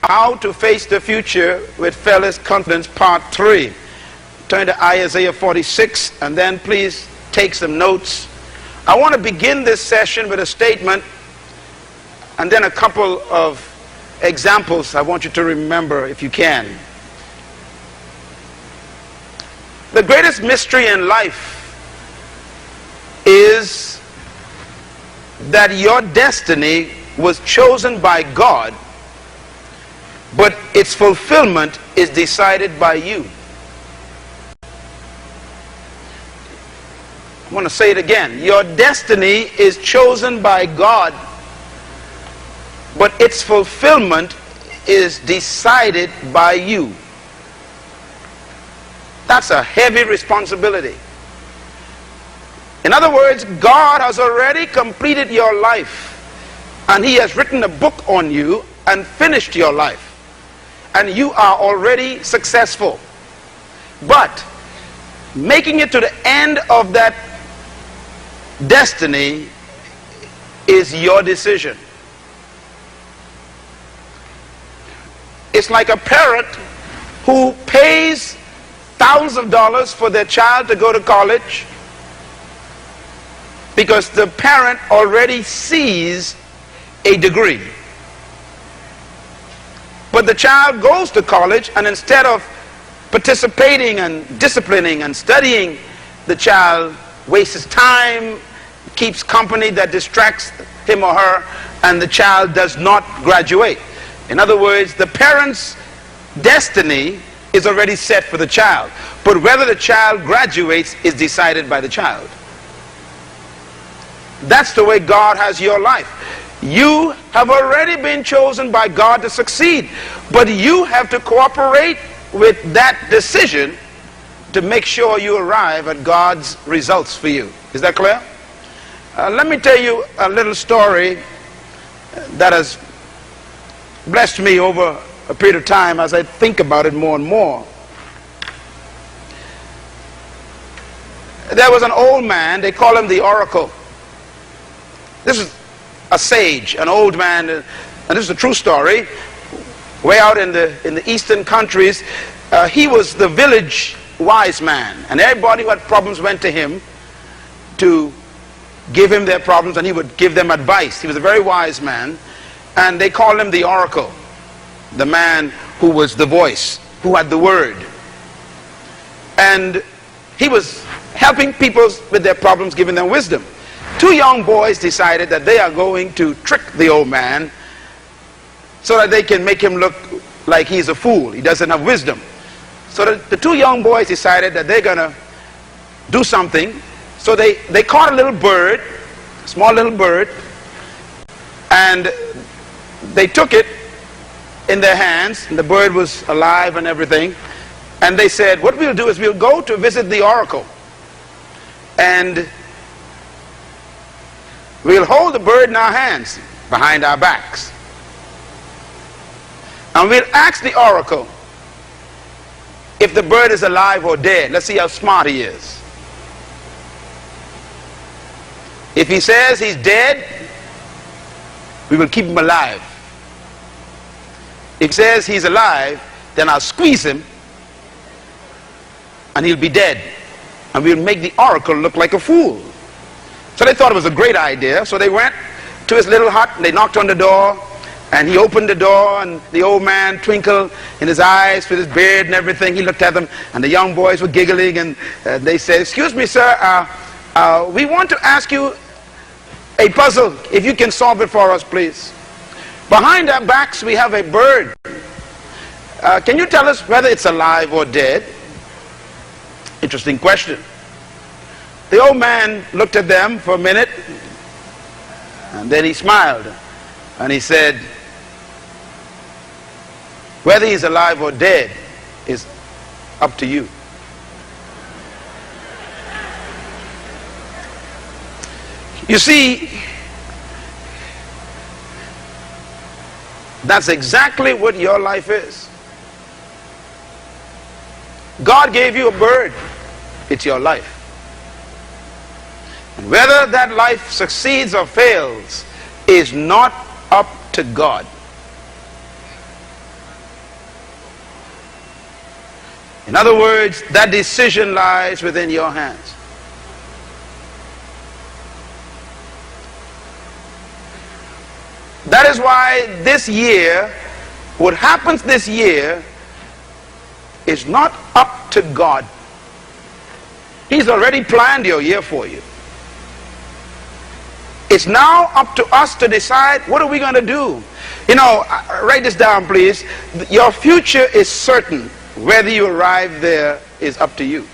How to Face the Future with Fearless Confidence, Part 3. Turn to Isaiah 46 and then please take some notes. I want to begin this session with a statement and then a couple of examples I want you to remember if you can. The greatest mystery in life is that your destiny was chosen by God, but its fulfillment is decided by you. I want to say it again. Your destiny is chosen by God, but its fulfillment is decided by you. That's a heavy responsibility. In other words, God has already completed your life, and He has written a book on you and finished your life. And you are already successful. But making it to the end of that destiny is your decision. It's like a parent who pays thousands of dollars for their child to go to college because the parent already sees a degree. But the child goes to college, and instead of participating and disciplining and studying, the child wastes time, keeps company that distracts him or her, and the child does not graduate. In other words, the parent's destiny is already set for the child, but whether the child graduates is decided by the child. That's the way God has your life. You have already been chosen by God to succeed, but you have to cooperate with that decision to make sure you arrive at God's results for you. Is that clear? Let me tell you a little story that has blessed me over a period of time as I think about it more and more. There was an old man, they call him the Oracle. This is a sage, an old man, and this is a true story. Way out in the eastern countries, he was the village wise man, and everybody who had problems went to him to give him their problems, and he would give them advice. He was a very wise man, and they called him the Oracle, the man who was the voice, who had the word. And he was helping people with their problems, giving them wisdom. Two young boys decided that they are going to trick the old man so that they can make him look like he's a fool. He doesn't have wisdom. So the two young boys decided that they're going to do something. So they caught a little bird, a small little bird, and they took it in their hands, and the bird was alive and everything. And they said, what we'll do is we'll go to visit the Oracle, and we'll hold the bird in our hands behind our backs, and we'll ask the Oracle if the bird is alive or dead. Let's see how smart he is. If he says he's dead, we will keep him alive. If he says he's alive, then I'll squeeze him and he'll be dead, and we'll make the Oracle look like a fool. So they thought it was a great idea. So they went to his little hut and they knocked on the door, and he opened the door, and the old man twinkled in his eyes with his beard and everything. He looked at them, and the young boys were giggling, and they said, excuse me, sir, we want to ask you a puzzle. If you can solve it for us, please. Behind our backs we have a bird. Can you tell us whether it's alive or dead? Interesting question. The old man looked at them for a minute, and then he smiled, and he said, whether he's alive or dead is up to you. You see, that's exactly what your life is. God gave you a bird. It's your life. And whether that life succeeds or fails is not up to God. In other words, that decision lies within your hands. That is why this year, what happens this year is not up to God. He's already planned your year for you. It's now up to us to decide, what are we going to do? You know, write this down, please. Your future is certain. Whether you arrive there is up to you.